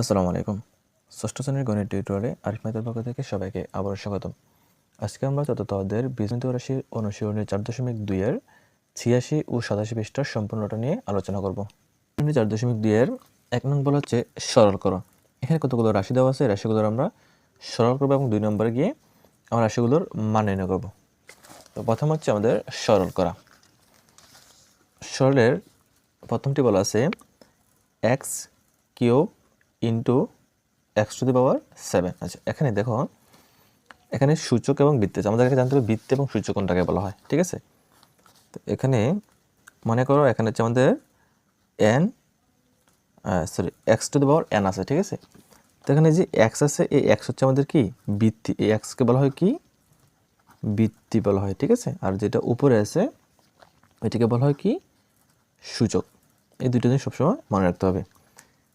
আসসালামু আলাইকুম। ষষ্ঠ শ্রেণীর গণিত টিউটোরিয়ালে আরিফ মাইতের পক্ষ থেকে সবাইকে আবারও স্বাগতম। আজকে আমরা চতুর্থ অধ্যায়ের বীজগণিত রাশির অনুশীলনী 4.2 এর 86 ও 87 পৃষ্ঠার সম্পূর্ণটা নিয়ে আলোচনা করব। 4.2 এর 1 নং বলা হচ্ছে সরল করো। এখানে কতগুলো রাশি দেওয়া আছে, রাশিগুলোর আমরা সরল করব এবং 2 নম্বরে গিয়ে আমরা রাশিগুলোর মান নির্ণয় করব। তো প্রথম হচ্ছে আমাদের সরল করা। সরলের প্রথমটি বলা আছে x cube into x to the power 7। আচ্ছা, এখানে দেখো, এখানে সূচক এবং বৃত্ত আছে। আমাদেরকে জানতে হবে বৃত্ত এবং সূচক কোনটাকে বলা হয়, ঠিক আছে? তো এখানে মনে করো এখানে হচ্ছে আমাদের x to the power n আছে, ঠিক আছে? তো এখানে যে x আছে, এই x হচ্ছে আমাদের কি বৃত্তি, এই x কে বলা হয় কি বৃত্তি বলা হয়, ঠিক আছে? আর যেটা উপরে আছে এটাকে বলা হয় কি সূচক। এই দুটো জিনিস সবসময় মনে রাখতে হবে।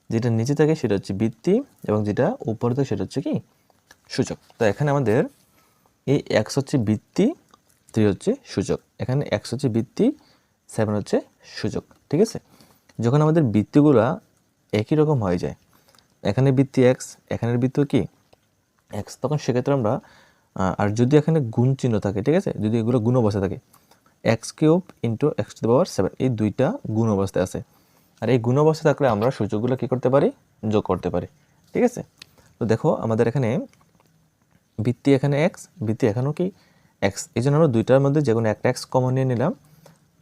যেটা নিচে থাকে সেটা হচ্ছে বৃত্তি এবং যেটা উপরে থাকে সেটা হচ্ছে কি সূচক। তো এখানে আমাদের এই x হচ্ছে বৃত্তি, 3 হচ্ছে সূচক। এখানে x হচ্ছে বৃত্তি, 7 হচ্ছে সূচক, ঠিক আছে? যখন আমাদের বৃত্তিগুলা একই রকম হয়ে যায়, এখানে বৃত্তি x, এখানের বৃত্ত কি x, তখন সেক্ষেত্রে আমরা আর যদি এখানে গুণ চিহ্ন থাকে, ঠিক আছে, যদি এগুলো গুণ অবস্থায় থাকে x cube into x to the power 7, এই দুইটা গুণ অবস্থায় আছে। আর এই গুণ অবস্থায় থাকলে আমরা সূচকগুলো কি করতে পারি, যোগ করতে পারি, ঠিক আছে? তো দেখো আমাদের এখানে বৃত্তি এখানে x, বৃত্তি এখানেও কি x, এই জন্য আমরা দুইটার মধ্যে যে কোনো একটা x কমন নিয়ে নিলাম।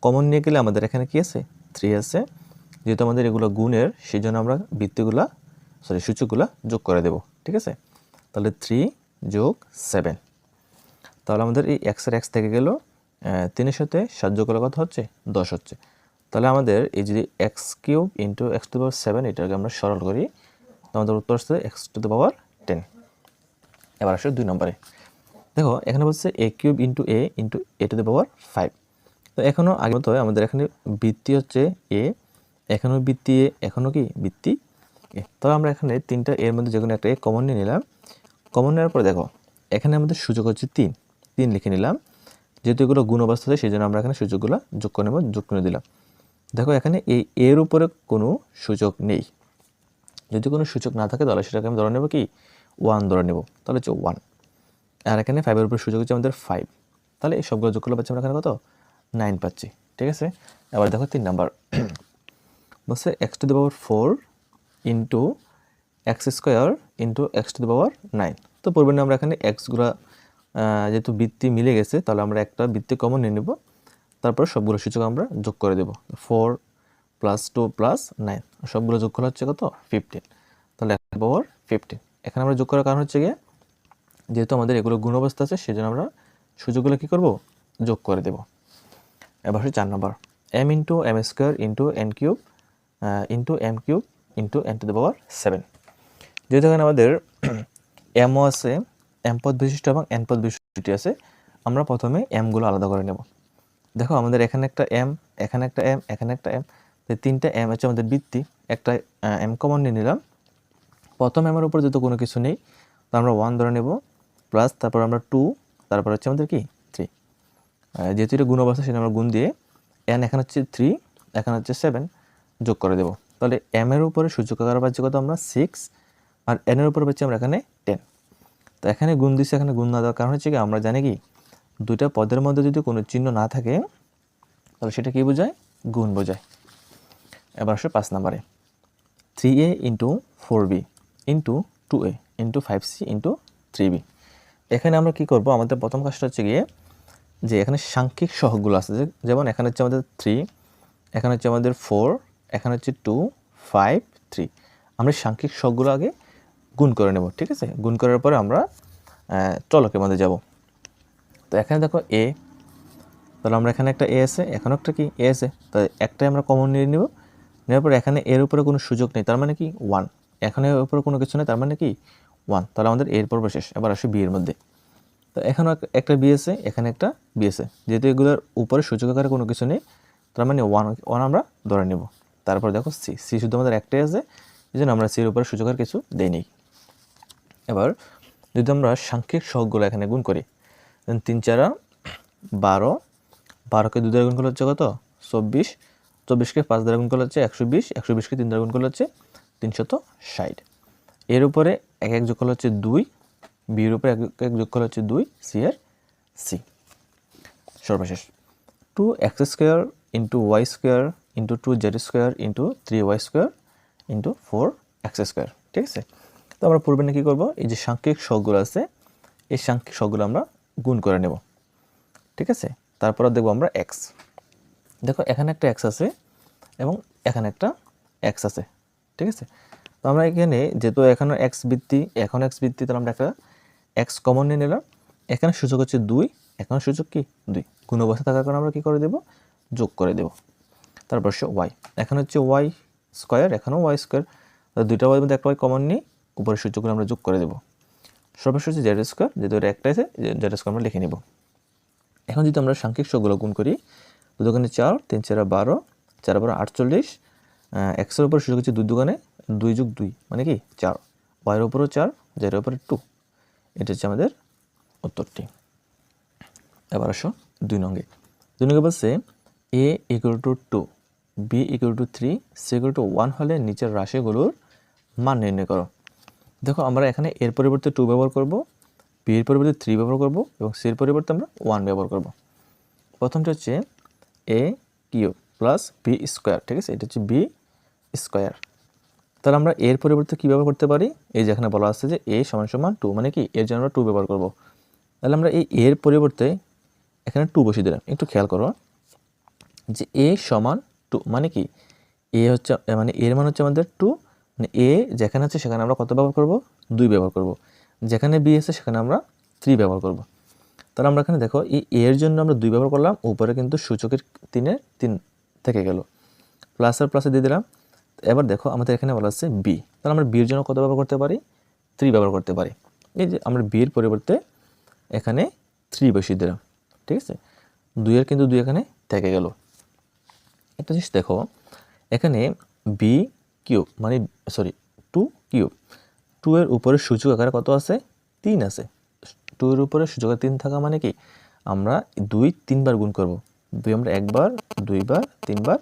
কমন নিয়ে গেলে আমাদের এখানে কি আছে, 3 আছে। যেহেতু আমাদের এগুলো গুণের, সেই জন্য আমরা বৃত্তিগুলা সূচকগুলা যোগ করে দেব, ঠিক আছে? তাহলে 3 যোগ 7, তাহলে আমাদের এই x এর x থেকে গেল 3-এর সাথে 7 যোগ করলে কত হচ্ছে, 10 হচ্ছে। তাহলে আমাদের এই যদি x cube into x to the power 7 এটাকে আমরা সরল করি, তো আমাদের উত্তর আসছে x টু দি পাওয়ার 10। এবার আসলে 2 নম্বরে দেখো, এখানে বলছে a cube into a to the power 5। তো এখনও আগের মতো আমাদের এখানে বৃত্তি হচ্ছে a, এখানেও বৃত্তি a, এখনও কি বৃত্তি a। তাহলে আমরা এখানে তিনটা এর মধ্যে যে কোনো একটা a কমন নিয়ে নিলাম। কমন নেওয়ার পরে দেখো এখানে আমাদের সূচক হচ্ছে 3 লিখে নিলাম। যেহেতু এগুলো গুণ অবস্থাতে সেই জন্য আমরা এখানে সূচকগুলো যোগ করে নেব, যোগ করে দিলাম। দেখো এখানে এই এর উপরে কোনো সূচক নেই। যদি কোনো সূচক না থাকে তাহলে সেটাকে আমি ধরে নেব কি 1 ধরে নেব, তাহলে হচ্ছে 1। আর এখানে 5-এর উপরে সূচক হচ্ছে আমাদের 5, তাহলে এই সবগুলো যোগ করলে পাচ্ছি আমরা এখানে কত 9 পাচ্ছি, ঠিক আছে? এবার দেখো 3 নাম্বার বলছে x to the power 4 into x square into x to the power 9। তো পূর্বে আমরা এখানে এক্সগুলো যেহেতু বৃত্তি মিলে গেছে, তাহলে আমরা একটা বৃত্তি কমন নিয়ে নেব, তারপর সবগুলো সূচক আমরা যোগ করে দেব। 4 + 2 + 9, সবগুলো যোগ করা হচ্ছে কত 15, তাহলে x পাওয়ার 15। এখানে আমরা যোগ করার কারণ হচ্ছে গিয়ে যেহেতু আমাদের এগুলো গুণ অবস্থা আছে, সেজন্য আমরা সূচকগুলো কী করব, যোগ করে দেব। এবার হচ্ছে 4 number m into m square into n cube into m cube into n to the power 7। যেহেতু এখানে আমাদের mও আছে, m পদ বিশিষ্ট এবং n পদ বিশিষ্ট আছে, আমরা প্রথমে mগুলো আলাদা করে নেব। দেখো আমাদের এখানে একটা m, এখানে একটা m, এখানে একটা m, তো 3টা m হচ্ছে আমাদের বৃত্তি। একটা m কমন নিয়ে নিলাম। প্রথম m এর উপর যেহেতু কোনো কিছু নেই, তো আমরা 1 ধরে নেব, প্লাস তারপর আমরা 2, তারপর হচ্ছে আমাদের কি 3। যেহেতু এটা গুণ অবস্থা সেটা আমরা গুণ দিয়ে n এখানে হচ্ছে 3, এখানে হচ্ছে 7 যোগ করে দেব। তাহলে m এর উপরে সূচক আকার পাচ্ছি কত আমরা 6, আর n এর উপরে পাচ্ছি আমরা এখানে 10। তো এখানে গুণ দিচ্ছি, এখানে গুণ না দেওয়ার কারণ হচ্ছে কি আমরা জানি কি দুইটা পদের মধ্যে যদি কোনো চিহ্ন না থাকে তাহলে সেটা কি বোঝায়, গুণ বোঝায়। এবার আসলে 5 নম্বরে 3a into 4b into 2a into 5c into 3b। এখানে আমরা কি করব, আমাদের প্রথম কাজটা হচ্ছে গিয়ে যে এখানে সাংখ্যিক সহগগুলো আছে, যেমন এখানে হচ্ছে আমাদের 3, এখানে হচ্ছে আমাদের 4, এখানে হচ্ছে 2, 5, 3। আমরা সাংখ্যিক সহগগুলো আগে গুণ করে নেব, ঠিক আছে? গুণ করার পরে আমরা চলকের মধ্যে যাব। তো এখানে দেখো a, তাহলে আমরা এখানে একটা a আছে, এখানেও একটা কি a আছে, তো একটাই আমরা কমন নিয়ে নেব। নেওয়ার পর এখানে এর উপরে কোনো সুযোগ নেই, তার মানে কি 1। এখানে এর উপরে কোনো কিছু নেই, তার মানে কি 1। তাহলে আমাদের এর পর্ব শেষ। এবার আসে b এর মধ্যে। তো এখানেও একটা b আছে, এখানে একটা b আছে। যেহেতু এগুলোর উপরে সূচক আকারে কোনো কিছু নেই, তার মানে 1 আমরা ধরে নেব। তারপর দেখো c শুধু আমাদের একটাই আছে, এই জন্য আমরা c এর উপরে সূচকের কিছু দেইনি। এবার যদি আমরা সাংখ্যিক সহগগুলো এখানে গুণ করি, 3 × 4 = 12, 12কে 2 দ্বারা গুণ করলে হচ্ছে কত 24, 24কে 5 দ্বারা গুণ করলে হচ্ছে 120, 120কে 3 দ্বারা গুণ করলে হচ্ছে 360। এর উপরে এক এক যোগফল হচ্ছে 2, বি এর উপরে এক এক যোগফল হচ্ছে 2, সি এর সি। সর্বশেষ 2x² into y² into 2z² into 3y² into 4x², ঠিক আছে। তো আমরা পূর্বে কী করবো, এই যে সাংখ্যিক সহগগুলো আছে এই সাংখ্যিক সহগগুলো আমরা গুণ করে নেব, ঠিক আছে। তারপর দেখবো আমরা এক্স। দেখো এখানে একটা এক্স আছে এবং এখানে একটা এক্স আছে, ঠিক আছে। তো আমরা এখানে যেহেতু এখানে এক্স বৃত্তি তাহলে আমরা একটা এক্স কমন নিয়ে নিলাম। এখানে সূচক হচ্ছে 2, এখানে সূচক কি 2, গুণ অবস্থা থাকার কারণে আমরা কী করে দেব, যোগ করে দেব। তারপর ওয়াই, এখানে হচ্ছে y², এখানেও y², দুইটা ওয়াই মধ্যে একটা ওয়াই কমন নিয়ে উপরের সূচকগুলো আমরা যোগ করে দেব। সর্বশেষ হচ্ছে z², যেহেতু এটা একটা আছে z² আমরা লিখে নেব। এখন যদি আমরা সাংখ্যিক সহগগুলো গুণ করি, দু দোকানে 4, 3 4 12, 4 12 48, এক্সের উপর সূচক হচ্ছে 2 দোকানে 2 যোগ 2 মানে কি 4, ওয়াইয়ের উপরও 4, জের উপরে 2, এটা হচ্ছে আমাদের উত্তরটি। এবার আসো 2 নঙ্গে বলছে a = 2, b = 3, c = 1 হলে নিচের রাশিগুলোর মান নির্ণয় করো। দেখো আমরা এখানে এর পরিবর্তে 2 ব্যবহার করব, b এর পরিবর্তে 3 ব্যবহার করব এবং c এর পরিবর্তে আমরা 1 ব্যবহার করব। প্রথমটা হচ্ছে a³ প্লাস b², ঠিক আছে, এটা হচ্ছে b²। তাহলে আমরা এর পরিবর্তে কী ব্যবহার করতে পারি, এই যেখানে বলা আছে যে a = 2 মানে কি এর জন্য আমরা 2 ব্যবহার করব। তাহলে আমরা এই এর পরিবর্তে এখানে 2 বসিয়ে দিলাম। একটু খেয়াল করো যে a = 2 মানে কি a হচ্ছে মানে এর মান হচ্ছে আমাদের 2, মানে a যেখানে আছে সেখানে আমরা কত ব্যবহার করব, 2 ব্যবহার করব। যেখানে b আছে সেখানে আমরা 3 ব্যবহার করব। তাহলে আমরা এখানে দেখো এই এর জন্য আমরা 2 ব্যবহার করলাম, উপরে কিন্তু সূচকের 3-এর 3 থেকে গেল, প্লাস আর প্লাসে দিয়ে দিলাম। এবার দেখো আমাদের এখানে বলা আছে b, তাহলে আমরা b এর জন্য কত ব্যবহার করতে পারি, 3 ব্যবহার করতে পারি। এই যে আমরা b এর পরিবর্তে এখানে 3 বসিয়ে দিলাম, ঠিক আছে। 2 এর কিন্তু 2 এখানে থেকে গেল। একটা জিনিস দেখো এখানে b³ মানে 2³ 2 এর উপরে সূচক আকারে কত আছে, 3 আছে। 2 এর উপরে সূচক 3 থাকা মানে কি আমরা 2 3 বার গুণ করব। 2 আমরা একবার, 2 বার, 3 বার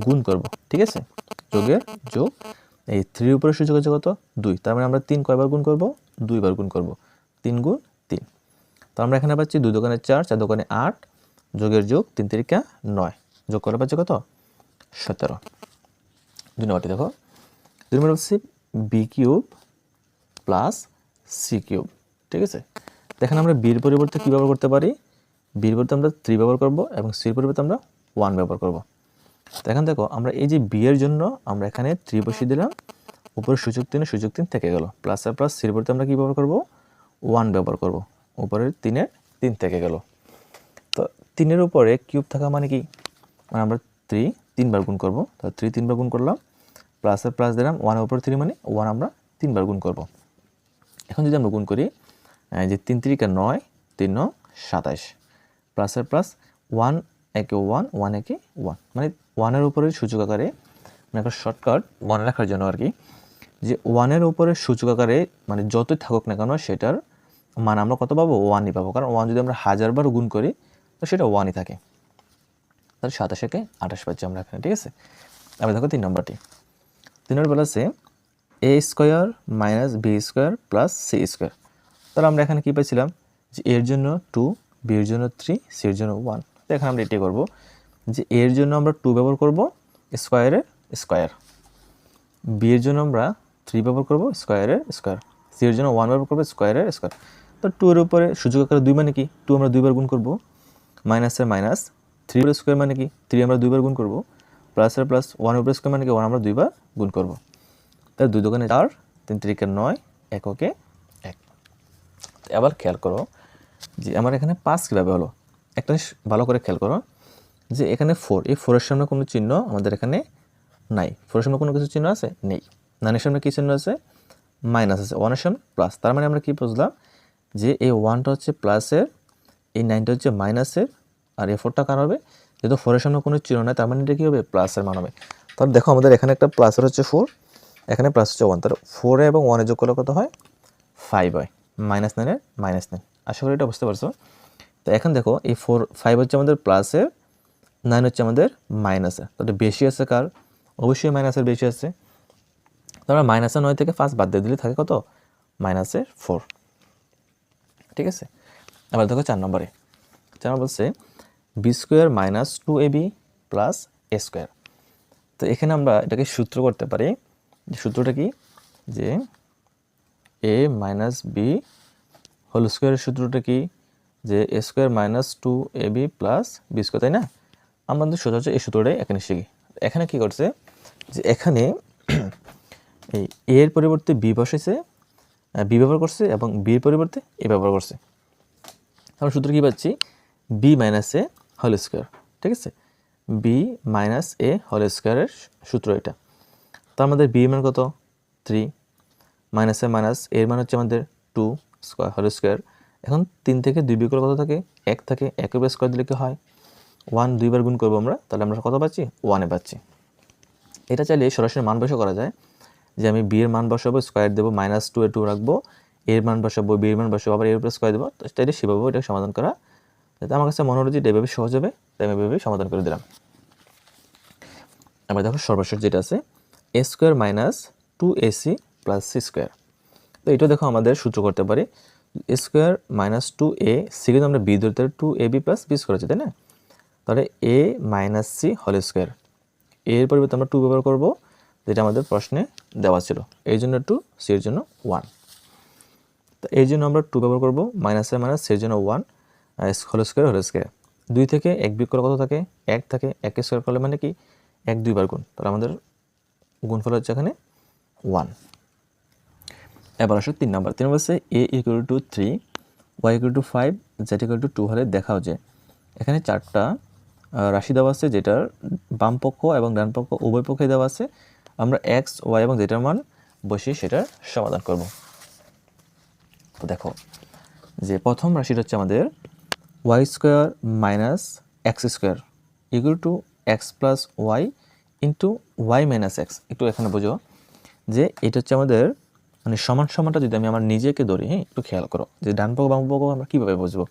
গুণ করব, ঠিক আছে। যোগের যোগ, এই 3 এর উপরে সূচক আছে কত, 2, তার মানে আমরা 3 কয়বার গুণ করব, 2 বার গুণ করব, 3 গুণ 3। তো আমরা এখানে পাচ্ছি 2 দোকানে 4, 4 দোকানে 8, যোগের যোগ 3 3 9, যোগ করে পাচ্ছি কত, 17। 2 নম্বরটি দেখো, 2 নম্বর হচ্ছে b³ প্লাস c³, ঠিক আছে। দেখেন আমরা b এর পরিবর্তে কী ব্যবহার করতে পারি, b এর পরিবর্তে আমরা 3 ব্যবহার করব এবং c এর পরিবর্তে আমরা 1 ব্যবহার করব। তো এখন দেখো আমরা এই যে b এর জন্য আমরা এখানে 3 বসিয়ে দিলাম, উপরে সূচক 3 থেকে গেল, প্লাস আর প্লাস c এর পরিবর্তে আমরা কী ব্যবহার করব, 1 ব্যবহার করব, উপরের 3-এর 3 থেকে গেল। তো 3 এর উপরে কিউব থাকা মানে কি, মানে আমরা 3 বার গুণ করব, তো 3 বার গুণ করলাম, প্লাস আর প্লাস দিলাম, 1 এর উপর 3 মানে 1 আমরা 3 বার গুণ করব। এখন যদি আমরা গুণ করি যে 3 3 9, 3 9 27, প্লাস আর প্লাস 1 একে 1, 1 একে 1, মানে 1 এর উপরে সূচক আকারে, মানে একটা শর্টকাট মনে রাখার জন্য আর কি, যে 1 এর উপরে সূচক আকারে মানে যতই থাকুক না কেন সেটার মান আমরা কত পাবো, 1ই পাবো, কারণ 1 যদি আমরা 1000 বার গুণ করি তো সেটা 1ই থাকে। তাহলে 27 একে 28 পাচ্ছি আমরা এখানে, ঠিক আছে। আমি দেখো 3 নম্বরটি, 3 নম্বর বলা আছে a² - b² প্লাস c²। তাহলে আমরা এখানে কী পাইছিলাম যে এর জন্য 2, b এর জন্য 3, c এর জন্য 1। তো এখানে আমরা এটাই করব যে এর জন্য আমরা 2 ব্যবহার করব, স্কোয়ারের স্কোয়ার, b এর জন্য আমরা 3 ব্যবহার করব, স্কোয়ারের স্কোয়ার, c এর জন্য 1 ব্যবহার করব, স্কোয়ারের স্কোয়ার। তো 2 এর উপরে সূচক আকারে 2 মানে কি 2 আমরা 2 বার গুণ করব, মাইনাসের মাইনাস, 3 এর স্কোয়ার মানে কি 3 আমরা 2 বার গুণ করব, প্লাসের প্লাস, 1 এর স্কোয়ার মানে কি 1 আমরা 2 বার গুণ করব। তাহলে 2 দোকানে 4, 3 3 9, এককে 1। এবার খেয়াল করো যে আমার এখানে 5 কীভাবে হলো, একটা জিনিস ভালো করে খেয়াল করো যে এখানে 4, এই 4 এর সামনে কোনো চিহ্ন আমাদের এখানে নাই, 4 এর সামনে কোনো কিছু চিহ্ন আছে, নেই। 9 এর সামনে কী চিহ্ন আছে, মাইনাস আছে, 1 এর সামনে প্লাস, তার মানে আমরা কি বুঝলাম যে এই 1টা হচ্ছে প্লাসের, এই 9টা হচ্ছে মাইনাসের, আর এই 4টা কার হবে, যেহেতু 4 এর সামনে কোনো চিহ্ন নাই তার মানে এটা কী হবে, প্লাসের মান হবে। তাহলে দেখো আমাদের এখানে একটা প্লাসের হচ্ছে 4, এখানে প্লাস হচ্ছে 1, তাহলে 4 এবং 1 যোগ করলে কত হয়, 5 হয়, -9 এর -9। আশা করি এটা বুঝতে পারছো। তো এখন দেখো এই 5 হচ্ছে আমাদের প্লাসের, 9 হচ্ছে আমাদের মাইনাসের, তাহলে বেশি আছে কার, অবশ্যই মাইনাসের বেশি আছে। তো তারপরে -9 থেকে 5 বাদ দিয়ে দিলে থাকে কত? -4। ঠিক আছে, এবার দেখো 4 নম্বরে। 4 নম্বর বলছে b² - 2ab + a²। তো এখানে আমরা এটাকে সূত্র করতে পারি। সূত্রটা কি? যে a - b হোল স্কোয়ারের সূত্রটা কি? যে a² - 2ab + b², তাই না? আমাদের সোজা হচ্ছে এই সূত্রটাই এখানে শিখি। এখানে কি করছে যে এখানে এই a এর পরিবর্তে b বসাইছে, b ব্যবহার করছে, এবং b এর পরিবর্তে a ব্যবহার করছে। আমরা সূত্র কি পাচ্ছি? b - a whole square. ঠিক আছে, b - a হোল স্কোয়ারের সূত্র এটা। তো আমাদের b এর মান কত? 3, মাইনাস এর মাইনাস, এর মান হচ্ছে আমাদের 2 হোল স্কোয়ার। এখন 3 থেকে 2 বিয়োগ করলে কত থাকে? 1 থাকে। 1 এর স্কোয়ার দিলে কি হয়? 1 দুইবার গুণ করবো আমরা, তাহলে আমরা কত পাচ্ছি? 1 পাচ্ছি। এটা চাইলে সরাসরি মান বসা করা যায়, যে আমি b এর মান বসাবো, স্কোয়ার দেবো, -2 এ 2 রাখবো, এর মান বসাবো, b এর মান বসাবো, আবার এর উপরে স্কোয়ার দেবো। তো চাইলে সেভাবেও এটা সমাধান করা। যাতে আমার কাছে মনে হলো যে এটা এভাবে সহজ হবে, তাই আমি এভাবে সমাধান করে দিলাম। এবার দেখো সর্বশেষ যেটা আছে, a² - 2ac + c²। তো এটা দেখো আমাদের সূত্র করতে পারি। a² - 2ac কিন্তু আমরা b ধরতে 2ab + b² আছে, তাই না? তাহলে a - c হোল স্কোয়ার, এর পরিবর্তে আমরা 2 ব্যবহার করব, যেটা আমাদের প্রশ্নে দেওয়া ছিল। এই জন্য 2, c এর জন্য 1। তো এই জন্য আমরা 2 ব্যবহার করব, মাইনাস এর মাইনাস, c এর জন্য 1, হোল স্কোয়ার। 2 থেকে 1 বিয়োগ করলে কত থাকে? 1 থাকে। 1 কে স্কোয়ার করলে মানে কি? 1 দুইবার গুণ, তাহলে আমাদের গুণফল হচ্ছে এখানে 1। এবার আসো 3 নাম্বার। 3 নম্বর হচ্ছে a = 3, y = 5, z = 2 হলে দেখাও যে। এখানে 4টা রাশি দেওয়া আছে, যেটার বাম পক্ষ এবং ডান পক্ষ উভয় পক্ষে দেওয়া আছে। আমরা x, y এবং z এর মান বসিয়ে সেটার সমাধান করব। তো দেখো যে প্রথম রাশিটা হচ্ছে আমাদের y² - x² = x + y * y - x। একটু এখানে বোঝো যে এটা হচ্ছে আমাদের মানে সমান সমানটা যদি আমি আমার নিজেকে ধরি, হ্যাঁ, একটু খেয়াল করো যে ডান পক্ষ বাম পক্ষ আমরা কীভাবে বুঝবো।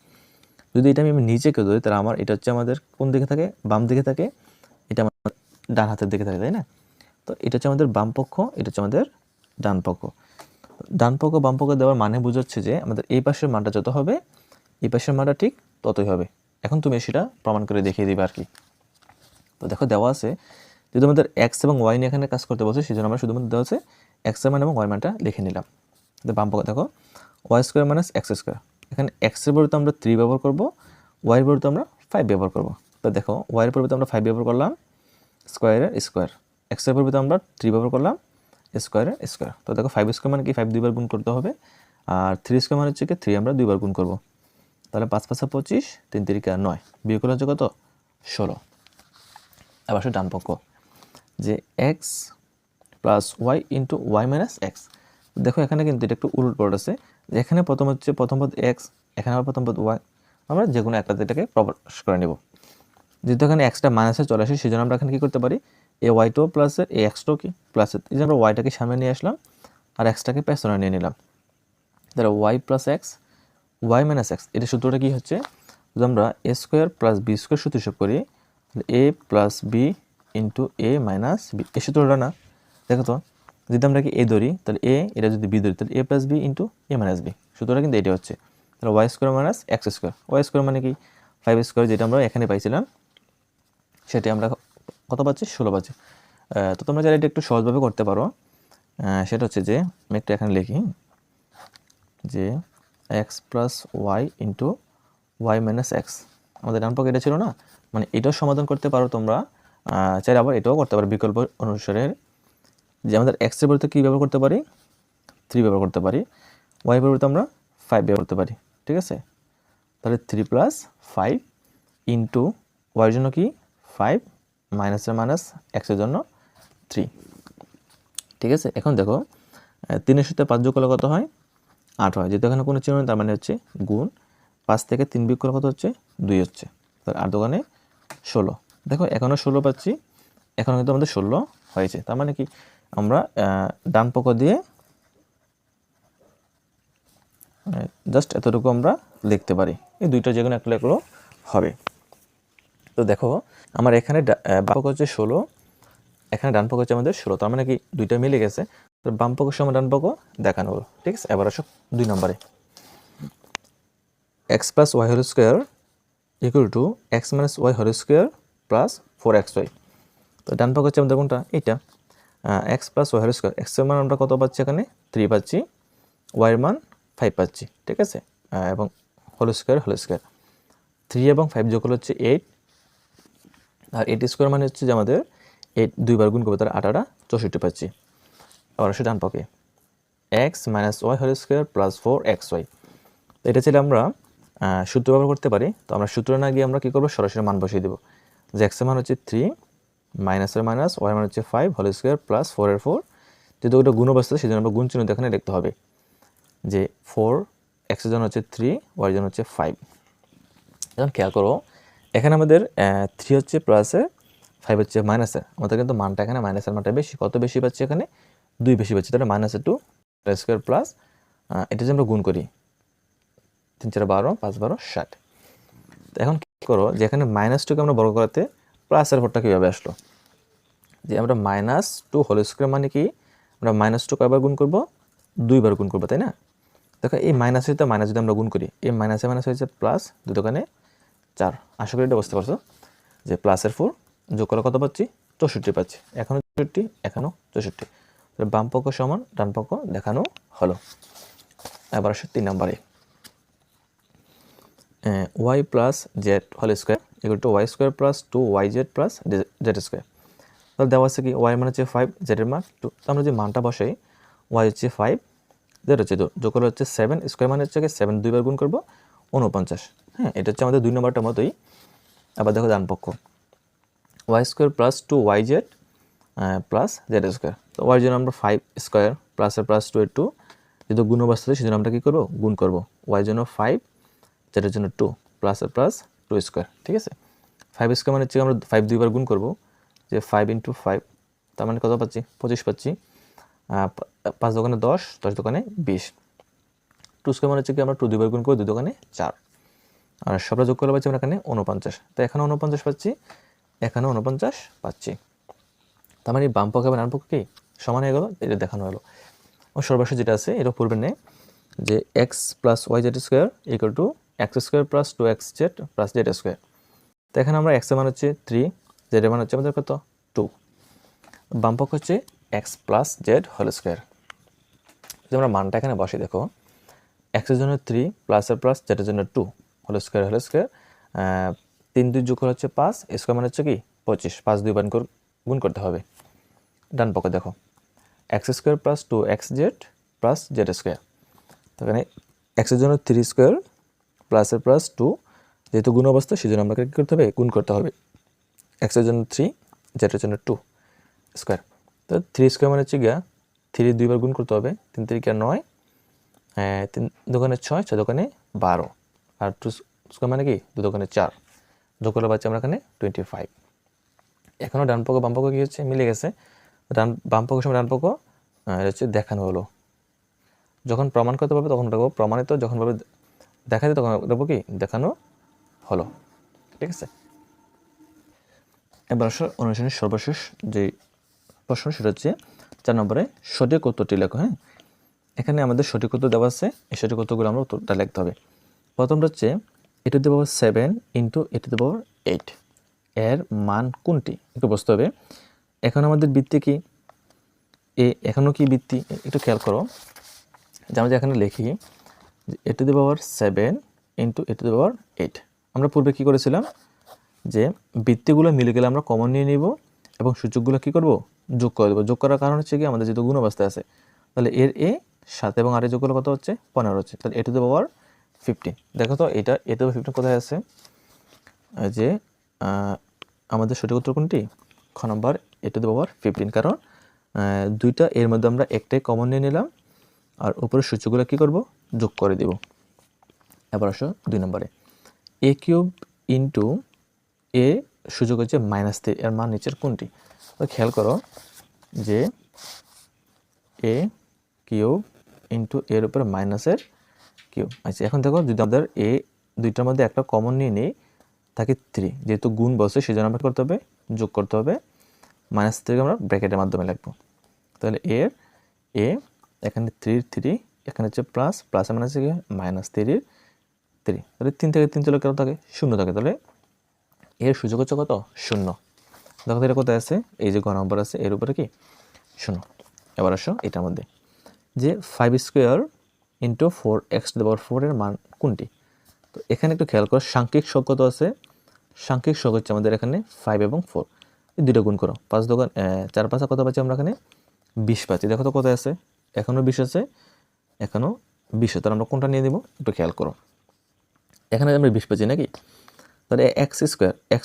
যদি এটা আমি নিজেকে ধরি, তাহলে আমার এটা হচ্ছে আমাদের কোন দিকে থাকে? বাম দিকে থাকে। এটা আমার ডান হাতের দিকে থাকে, তাই না? তো এটা হচ্ছে আমাদের বাম পক্ষ, এটা হচ্ছে আমাদের ডান পক্ষ। ডান পক্ষ বাম পক্ষ দেওয়ার মানে বোঝাচ্ছে যে আমাদের এই পাশের মানটা যত হবে, এই পাশের মানটা ঠিক ততই হবে। এখন তুমি সেটা প্রমাণ করে দেখিয়ে দিবে আর কি। তো দেখো দেওয়া আছে, যদি আমাদের x এবং y নিয়ে এখানে কাজ করতে বলছে, সেজন্য আমরা শুধুমাত্র দেওয়া আছে x এর মান এবং y মানটা লিখে নিলাম। বাম পক্ষ দেখো y² - x²। এখানে x এর পরিবর্তে আমরা 3 ব্যবহার করব, y এর পরিবর্তে আমরা 5 ব্যবহার করব। তো দেখো y এর পরিবর্তে আমরা 5 ব্যবহার করলাম, স্কোয়ারের স্কোয়ার। x এর পরিবর্তে আমরা 3 ব্যবহার করলাম, স্কোয়ারের স্কোয়ার। তো দেখো 5² মানে কি? 5 দুইবার গুণ করতে হবে। আর 3² মানে হচ্ছে কি? 3 আমরা দুইবার গুণ করব। তাহলে 5 × 5 = 25, 3 × 3 = 9, বিয়োগ করলে হচ্ছে কত? 16। এবার ডান পক্ষ যে x + y * y - x। দেখো এখানে কিন্তু এটা একটু উলট পালট আছে, যে এখানে প্রথম পদ x, এখানে আবার প্রথম পদ y। আমরা যে কোনো একটাতে এটাকে প্রকাশ করে নেব। যেহেতু এখানে xটা মাইনাসে চলে আসে, সেজন্য আমরা এখানে কী করতে পারি? এই y2 প্লাসের এই x2 কি প্লাসের, এই যে আমরা y-টাকে সামনে নিয়ে আসলাম আর x-টাকে পেছনে নিয়ে নিলাম। তাহলে y + x, y - x, এটা সূত্রটা কি হচ্ছে? যদি আমরা a² + b² সূত্র হিসাব করি, a + b * a - b, এই সূত্রটা না? দেখো তো, যদি আমরা কি a ধরি, তাহলে a, এটা যদি b ধরি, তাহলে a + b * a - b, সূত্রটা কিন্তু এটা হচ্ছে। তাহলে y² - x²। y² মানে কি? 5², যেটা আমরা এখানে পাইছিলাম, সেটা আমরা কত পাচ্ছি? 16 পাচ্ছি। তো তোমরা যারা এটা একটু সহজভাবে করতে পারো, সেটা হচ্ছে যে আমি একটু এখানে লিখি যে x + y * y - x। আমাদের ডান পক্ষে এটা ছিল না, মানে এটাও সমাধান করতে পারো তোমরা। চাইলে আবার এটাও করতে পারো বিকল্প অনুসারে, যে আমাদের x এর পরিবর্তে কী ব্যবহার করতে পারি? 3 ব্যবহার করতে পারি। y এর পরিবর্তে আমরা 5 ব্যবহার করতে পারি। ঠিক আছে, তাহলে 3 + 5 y এর জন্য কি? 5, মাইনাস এর মাইনাস, x এর জন্য 3। ঠিক আছে, এখন দেখো 3 এর সাথে 5 যোগ করলে কত হয়? 8 হয়। যেহেতু এখানে কোনো চিহ্ন নেই, তার মানে হচ্ছে গুণ। 5 থেকে 3 বিয়োগ করলে কত হচ্ছে? 2 হচ্ছে। তাহলে 8 দোকানে 16। দেখো এখনও 16 পাচ্ছি, এখনও কিন্তু আমাদের 16 হয়েছে। তার মানে কি? আমরা ডান পক্ষ দিয়ে জাস্ট এতটুকু আমরা লিখতে পারি। এই দুইটা যে কোনো একটা লেখলেও হবে। তো দেখো আমার এখানে বাম পক্ষ হচ্ছে 16, এখানে ডান পক্ষ হচ্ছে আমাদের 16, তার মানে কি দুইটা মিলে গেছে। বাম পক্ষ সমান ডান পক্ষ দেখানো হলো, ঠিক আছে। এবার আসো 2 নম্বরে, x plus y whole square equal to x minus y whole square plus 4xy। তো ডান পক্ষ হচ্ছে আমাদের কোনটা, এইটা x plus y whole square. এক্সের মান আমরা কত পাচ্ছি এখানে 3 পাচ্ছি, ওয়াইয়ের মান 5 পাচ্ছি, ঠিক আছে। এবং হোল স্কোয়ার 3 এবং 5 যোগ হলো হচ্ছে 8, আর 8 স্কোয়ার মানে হচ্ছে যে আমাদের 8 দুইবার গুণ করবে, তার 8 64 পাচ্ছি। আবার আসে ডান পক্ষে x minus y whole square plus 4xy। তো এটা ছিল আমরা সূত্র ব্যবহার করতে পারি। তো আমরা সূত্র না গিয়ে আমরা কী করবো, সরাসরি মান বসিয়ে দেবো, যে এক্সের মান হচ্ছে 3, মাইনাসের মাইনাস, ওয়াই মান হচ্ছে 5 হোল স্কোয়ার প্লাস 4-এর 4, যেহেতু ওটা গুণ অবস্থা সেই জন্য আমরা গুণ চিহ্ন এখানে লিখতে হবে, যে 4 এক্সের জন্য হচ্ছে 3, ওয়াইয়ের জন্য হচ্ছে 5। এখন খেয়াল করো এখানে আমাদের 3 হচ্ছে প্লাসে, 5 হচ্ছে মাইনাসে, আমাদের কিন্তু মানটা এখানে মাইনাসের মানটা বেশি, কত বেশি পাচ্ছি এখানে 2 বেশি পাচ্ছি, তাহলে -2 স্কোয়ার প্লাস এটা যে আমরা গুণ করি 3 4 12, 5 12 60। তো এখন কী করো, যে এখানে -2কে আমরা বর্গ করাতে প্লাসের পরটা কীভাবে আসলো, যে আমরা -2 হোল স্কোয়ার মানে কি, আমরা -2 কয়বার গুণ করবো, 2 বার গুণ করবো, তাই না। দেখো এই মাইনাস হইতে মাইনাস যদি আমরা গুণ করি, এই মাইনাসে মাইনাস হয়েছে প্লাস, 2 দোকানে 4। আশা করি এটা বুঝতে পারছো, যে প্লাসের 4 যোগ করে কত পাচ্ছি 64 পাচ্ছি, এখনও 64, এখনও 64। বাম পক্ষ সমান ডান পক্ষ দেখানো হলো। এবার আসে 3 নম্বরে, y plus z whole square equal to y square plus 2yz plus z square. তাহলে দেওয়া আছে কি, ওয়াই মান হচ্ছে 5, জেডের মান 2। তো আমরা যে মানটা বসাই, ওয়াই হচ্ছে 5, জেড হচ্ছে 2, যোগ করে হচ্ছে 7, স্কোয়ার মানে হচ্ছে 7 দুইবার গুণ করবো 49। হ্যাঁ, এটা হচ্ছে আমাদের 2 নম্বরটার মতোই। আবার দেখো ডান পক্ষ, y square plus 2yz plus z square. তো ওয়াইয়ের জন্য আমরা 5 স্কোয়ার প্লাসের প্লাস 2 এর 2, যেহেতু গুণ অবস্থাতে সেজন্য আমরা কী করবো, গুণ করবো। ওয়াইয়ের জন্য 5, জেডের জন্য 2, প্লাসের প্লাস 2 স্কোয়ার, ঠিক আছে। 5 স্কোয়ার মানে হচ্ছে আমরা 5 দুইবার গুণ করবো, যে 5 × 5, তার মানে কত পাচ্ছি 25 পাচ্ছি, 5 দোকানে 10, 10 দোকানে 20। 2 স্কোয়ার মানে হচ্ছে কি আমরা 2 দুইবার গুণ করবো, 2 দোকানে 4, আর সবটা যোগ করলে পাচ্ছি আমরা এখানে 49। তো এখানে 49 পাচ্ছি, এখানে 49 পাচ্ছি। তার মানে বাম পক্ষ এবং ডান পক্ষ কি সমান হয়ে গেল, এটা দেখানো হলো। সর্বশেষ যেটা আছে এটা পূর্বে নেই, যে x plus y z square equal to x square plus 2xz plus z square. তো এখানে আমরা এক্সের মান হচ্ছে 3, জেডের মান হচ্ছে আমাদের কত 2, বাম পক্ষ হচ্ছে x plus z whole square. যদি আমরা মানটা এখানে বসে দেখো, এক্সের জন্য 3, প্লাসের প্লাস, জেডের জন্য 2, হোল স্কোয়ার 3 2 যোগ হচ্ছে 5, স্কোয়ার মানে হচ্ছে কি 25, 5 দুইবার গুণ করতে হবে। ডান পক্ষে দেখো x square plus 2xz plus z square. তো এখানে এক্সের জন্য 3 স্কোয়ার প্লাসের প্লাস 2, যেহেতু গুণ অবস্থা সেই জন্য আমাকে কী করতে হবে, গুণ করতে হবে। এক্সের জন্য 3, জেডের জন্য 2 স্কোয়ার। তো 3 স্কোয়ার মানে হচ্ছে গিয়া 3 দুইবার গুণ করতে হবে, 3 3 9, 3 দোকানে 6, 6 দোকানে 12, আর 2 স্কোয়ার মানে কি 2 দোকানে 4, যোগ করলে পাচ্ছি আমরা এখানে 25। এখনও ডান পক্ষ বাম পক্ষ কী হচ্ছে, মিলে গেছে। বাম পক্ষ সময় ডান পক্ষ এটা হচ্ছে দেখানো হলো। যখন প্রমাণ করতে পারবে তখন দেখবো প্রমাণিত, যখন পাবে দেখা যায় তখন দেখবো কি দেখানো হলো, ঠিক আছে। এবার অনুশীলনের সর্বশেষ যে প্রশ্ন সেটা হচ্ছে 4 নম্বরে সঠিক উত্তরটি লেখো। হ্যাঁ, এখানে আমাদের সঠিক উত্তর দেওয়া আছে, এই সঠিক উত্তরগুলো আমরা উত্তরটা লিখতে হবে। প্রথমটা হচ্ছে e⁻7 × e⁸ এর মান কোনটি, একটু বুঝতে হবে। এখন আমাদের বৃত্তি কি এখনও কি বৃত্তি, একটু খেয়াল করো, যে আমরা এখানে লিখি e⁻7 × e⁸। আমরা পূর্বে কি করেছিলাম, যে বৃত্তিগুলো মিলে গেলে আমরা কমন নিয়ে নিব এবং সূচকগুলো কি করব, যোগ করে দেবো। যোগ করার কারণ হচ্ছে কি আমাদের যেহেতু গুণ অবস্থায় আছে, তাহলে এর 7 এবং আর যোগ করলে কত হচ্ছে 15 হচ্ছে, তাহলে e⁻15। দেখো তো এটা e⁻15 কোথায় আছে, যে আমাদের সঠিক উত্তর কোনটি, খ নম্বর e⁻15, কারণ দুইটা এর মধ্যে আমরা একটাই কমন নিয়ে নিলাম আর উপরের সূচকগুলো কি করব, যোগ করে দেব। এবার আসো 2 নম্বরে a³ × a সূচক হচ্ছে -3, এর মান নিচের কোনটি। তো খেয়াল করো যে a³ × এর উপরে মাইনাসের কিউব। আচ্ছা, এখন দেখো যদি আমাদের দুইটার মধ্যে একটা কমন নিয়ে নিই, থাকে 3, যেহেতু গুণ বসে সেই জন্য আমরা করতে হবে যোগ করতে হবে, -3 আমরা ব্র্যাকেটের মাধ্যমে লিখবো। তাহলে এর এ, এখানে 3 এখানে হচ্ছে প্লাস মানে হচ্ছে কি -3 তাহলে 3 থেকে 3 চলে কত থাকে 0 থাকে, তাহলে এর সূচক হচ্ছে কত 0। দেখো এটা কোথায় আছে, এই যে ঘ নম্বর আছে এর উপরে কি 0। এবার আসো এটার মধ্যে যে 5 স্কোয়ার ইন্টু 4x⁴ এর মান কোনটি। তো এখানে একটু খেয়াল করো সাংখ্যিক শোক কত আছে, সাংখ্যিক শোক হচ্ছে আমাদের এখানে 5 এবং 4, এই দুটো গুণ করো 5 দোকান 4 5 কত পাচ্ছি আমরা এখানে 20 পাচ্ছি। দেখো তো কোথায় আছে, এখনও 20 আছে, এখনও 20 আছে, তাহলে আমরা কোনটা নিয়ে দেবো একটু খেয়াল করো। এখানে আমরা 20 পাচ্ছি নাকি, তাহলে x²,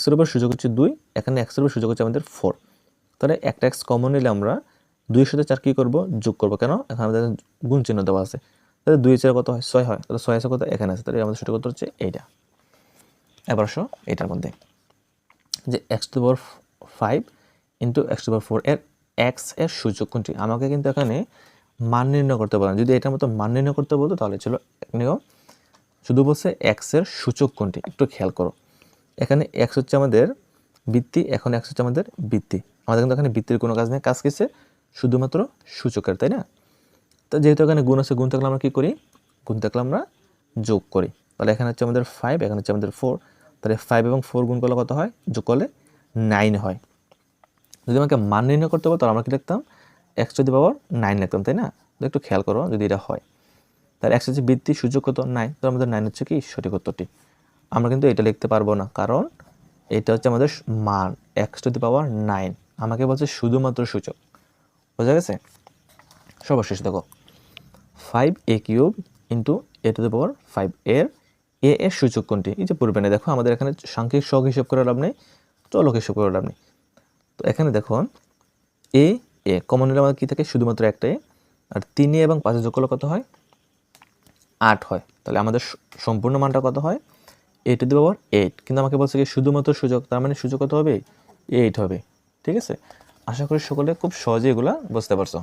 এর উপর সূচক হচ্ছে 2, এখানে x এর উপর সূচক হচ্ছে আমাদের 4, তাহলে একটা x কমন নিলে আমরা 2 এর সাথে 4 কী করবো যোগ করবো, কেন এখানে আমাদের গুণ চিহ্ন দেওয়া আছে, তাহলে 2 4 কত হয় 6 হয়, তাহলে 6 আছে কত এখানে আছে, তাহলে আমাদের সূচক কত হচ্ছে এইটা। এবার আসো এটার মধ্যে যে x⁵ ইন্টু x⁴ এর x এর সূচক কোনটি। আমাকে কিন্তু এখানে মান নির্ণয় করতে বলেন, যদি এটার মতো মান নির্ণয় করতে বলতো তাহলে ছিল নিয়ম, শুধু বলছে x এর সূচক কোনটি, একটু খেয়াল করো। এখানে x হচ্ছে আমাদের বৃত্তি, এখন x হচ্ছে আমাদের বৃত্তি, আমাদের কিন্তু এখানে বৃত্তির কোনো কাজ নেই, কাজ কিসে শুধুমাত্র সূচকের, তাই না। তো যেহেতু এখানে গুণ আছে, গুণ থাকলে আমরা কী করি, গুণ থাকলে আমরা যোগ করি, তাহলে এখানে হচ্ছে আমাদের 5, এখানে হচ্ছে আমাদের 4, তাহলে 5 এবং 4 গুণ করলে কত হয়, যোগ করলে 9 হয়। যদি আমাকে মান নির্ণয় করতে বলতো আমরা কি লিখতাম x⁹ লিখতাম, তাই না। তো একটু খেয়াল করো যদি এটা হয়, তাহলে x হচ্ছে বৃত্তি, সূচক কত 9, তো আমাদের 9 হচ্ছে কি সঠিক উত্তরটি। আমরা কিন্তু এটা লিখতে পারবো না, কারণ এটা হচ্ছে আমাদের মান x⁹, আমাকে বলছে শুধুমাত্র সূচক, বোঝা গেছে। সর্বশেষ দেখো 5a³ ইন্টু a⁵ এর এর সূচক কোনটি। এই যে পূর্বে নেই, দেখো আমাদের এখানে সাংখ্যিক শোক হিসাব করে লাভ নেই, চলক হিসাব করে লাভ নেই। তো এখানে দেখো এ কমন নিলে আমাদের কী থাকে শুধুমাত্র একটা এ, আর 3 এবং 5 যোগ করলে কত হয় 8 হয়, তাহলে আমাদের সম্পূর্ণ মানটা কত হয় a⁸, কিন্তু আমাকে বলছে কি শুধুমাত্র সূচক, তার মানে সূচক কত হবে 8 হবে। ঠিক আছে, আশা করি সকলে খুব সহজে এগুলা বুঝতে পারছো।